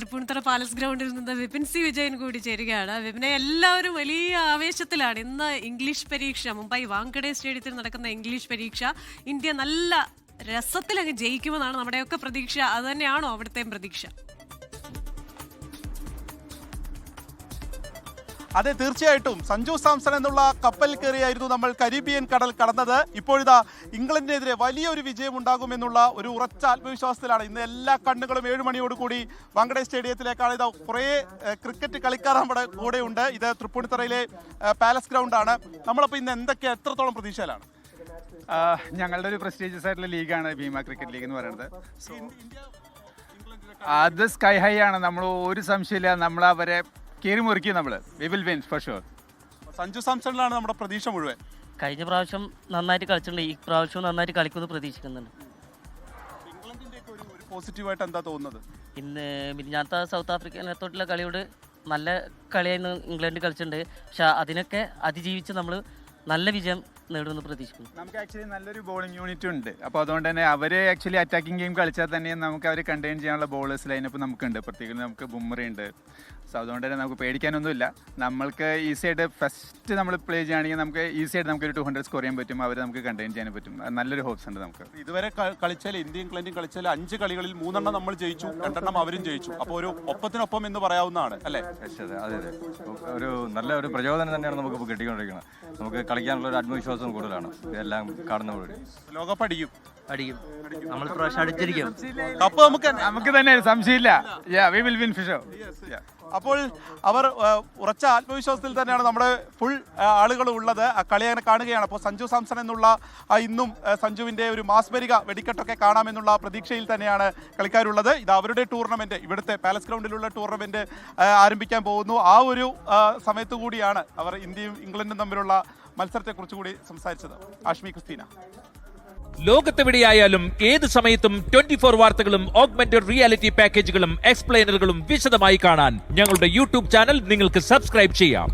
Tripunithura palace ഗ്രൗണ്ടിൽ നിന്ന് Vipin C Vijayan കൂടി ചേരുകയാണ്. വിപിനെ, എല്ലാവരും വലിയ ആവേശത്തിലാണ്. ഇന്ന് ഇംഗ്ലീഷ് പരീക്ഷ, മുംബൈ വാങ്കഡെ സ്റ്റേഡിയത്തിൽ നടക്കുന്ന ഇംഗ്ലീഷ് പരീക്ഷ ഇന്ത്യ നല്ല രസത്തിലങ്ങ് ജയിക്കുമെന്നാണ് നമ്മുടെയൊക്കെ പ്രതീക്ഷ. അതുതന്നെയാണോ അവിടുത്തെയും പ്രതീക്ഷ? അതെ, തീർച്ചയായിട്ടും. സഞ്ജു സാംസൺ എന്നുള്ള കപ്പൽ കയറിയായിരുന്നു നമ്മൾ കരീബിയൻ കടൽ കടന്നത്. ഇപ്പോഴിതാ ഇംഗ്ലണ്ടിനെതിരെ വലിയൊരു വിജയം ഉണ്ടാകുമെന്നുള്ള ഒരു ഉറച്ച ആത്മവിശ്വാസത്തിലാണ്. ഇന്ന് എല്ലാ കണ്ണുകളും 7 മണിയോടുകൂടി വാങ്കഡെ സ്റ്റേഡിയത്തിലേക്കാണ്. ഇത് കുറേ ക്രിക്കറ്റ് കളിക്കാർ നമ്മുടെ കൂടെയുണ്ട്. ഇത് തൃപ്പൂണിത്തുറയിലെ പാലസ് ഗ്രൗണ്ടാണ്. നമ്മളപ്പോൾ ഇന്ന് എത്രത്തോളം പ്രതീക്ഷയിലാണ്? ഞങ്ങളുടെ ഒരു പ്രസ്റ്റീജിയസ് ആയിട്ടുള്ള ലീഗാണ് ഭീമ ക്രിക്കറ്റ് ലീഗ് എന്ന് പറയുന്നത്. അത് സ്കൈ ഹൈ ആണ്, നമ്മൾ ഒരു സംശയമില്ല. നമ്മൾ അവരെ കയറി മുറിക്കും. നമ്മൾ we will win for sure. Sanju സാംസണിലാണ് നമ്മുടെ പ്രതീക്ഷ മുഴുവൻ. കഴിഞ്ഞ പ്രാവശ്യം നന്നായിട്ട് കളിച്ചിട്ടുണ്ട്, ഈ പ്രാവശ്യം നന്നായിട്ട് കളിക്കുമെന്ന് പ്രതീക്ഷിക്കുന്നുണ്ട്. ഇംഗ്ലണ്ടിൻ്റെയൊക്കെ ഒരു പോസിറ്റീവായിട്ട് എന്താ തോന്നുന്നത്? ഇന്ന് മിനിഞ്ഞാത്ത സൗത്ത് ആഫ്രിക്കയിനത്തോട്ടുള്ള കളിയോട് നല്ല കളിയായിരുന്നു ഇംഗ്ലണ്ട് കളിച്ചിട്ടുണ്ട്. പക്ഷെ അതിനൊക്കെ അതിജീവിച്ച് നമ്മൾ നല്ല വിജയം നേടുമെന്ന് പ്രതീക്ഷിക്കുന്നു. നമുക്ക് ആക്ച്വലി നല്ലൊരു ബോളിംഗ് യൂണിറ്റ് ഉണ്ട്. അപ്പോൾ അതുകൊണ്ട് തന്നെ അവർ ആക്ച്വലി അറ്റാക്കിംഗ് ഗെയിം കളിച്ചാൽ തന്നെ നമുക്ക് അവരെ കണ്ടെയ്ൻ ചെയ്യാനുള്ള ബോളേഴ്സ് ലൈനപ്പ് നമുക്കുണ്ട്. പ്രത്യേകിച്ച് നമുക്ക് ബുംറയുണ്ട്. സോ അതുകൊണ്ട് തന്നെ നമുക്ക് പേടിക്കാനൊന്നുമില്ല. നമ്മൾക്ക് ഈസി ആയിട്ട് ഫസ്റ്റ് നമ്മൾ പ്ലേ ചെയ്യുകയാണെങ്കിൽ നമുക്ക് ഈസി ആയിട്ട് നമുക്കൊരു 200 സ്കോർ ചെയ്യാൻ പറ്റും. അവരെ നമുക്ക് കണ്ടെയ്ൻ ചെയ്യാൻ പറ്റും. നല്ലൊരു ഹോപ്സ് ഉണ്ട് നമുക്ക്. ഇതുവരെ കളിച്ചാൽ ഇന്ത്യയും ഇംഗ്ലണ്ടും കളിച്ചാൽ 5 കളികളിൽ 3 നമ്മൾ ജയിച്ചു, 2 അവരും ജയിച്ചു. അപ്പോൾ ഒരു ഒപ്പത്തിനൊപ്പം എന്ന് പറയാവുന്നതാണ് അല്ലേ? അതെ അതെ, ഒരു നല്ല ഒരു പ്രചോദനം തന്നെയാണ് നമുക്ക് കിട്ടിക്കൊണ്ടിരിക്കുന്നത്. നമുക്ക് കളിക്കാനുള്ള ഒരു ആത്മവിശ്വാസം കൂടുതലാണ് എല്ലാം കാണുന്നതോടുകൂടി. ലോകകപ്പ് അടിക്കും. നമ്മൾ പ്രാവശ്യം അടിച്ചിരിക്കും. കപ്പ് നമുക്ക് തന്നെ സംശയമില്ല. V will win for sure. അപ്പോൾ അവർ ഉറച്ച ആത്മവിശ്വാസത്തിൽ തന്നെയാണ് നമ്മുടെ ഫുൾ ആളുകൾ ഉള്ളത്. ആ കളി അങ്ങനെ കാണുകയാണ്. അപ്പോൾ സഞ്ജു സാംസൺ എന്നുള്ള ഇന്നും സഞ്ജുവിൻ്റെ ഒരു മാസ്മരിക വെടിക്കെട്ടൊക്കെ കാണാമെന്നുള്ള പ്രതീക്ഷയിൽ തന്നെയാണ് കളിക്കാരുള്ളത്. ഇത് അവരുടെ ടൂർണമെൻറ്റ്, ഇവിടുത്തെ പാലസ് ഗ്രൗണ്ടിലുള്ള ടൂർണമെൻറ്റ് ആരംഭിക്കാൻ പോകുന്നു. ആ ഒരു സമയത്തു കൂടിയാണ് അവർ ഇന്ത്യയും ഇംഗ്ലണ്ടും തമ്മിലുള്ള മത്സരത്തെക്കുറിച്ച് കൂടി സംസാരിച്ചത്. ആഷ്മി ക്രിസ്റ്റീന. ലോകത്തെവിടെയായാലും ഏത് സമയത്തും 24 വാർത്തകളും ഓഗ്മെന്റഡ് റിയാലിറ്റി പാക്കേജുകളും എക്സ്പ്ലെയിനറുകളും വിശദമായി കാണാൻ ഞങ്ങളുടെ യൂട്യൂബ് ചാനൽ നിങ്ങൾക്ക് സബ്സ്ക്രൈബ് ചെയ്യാം.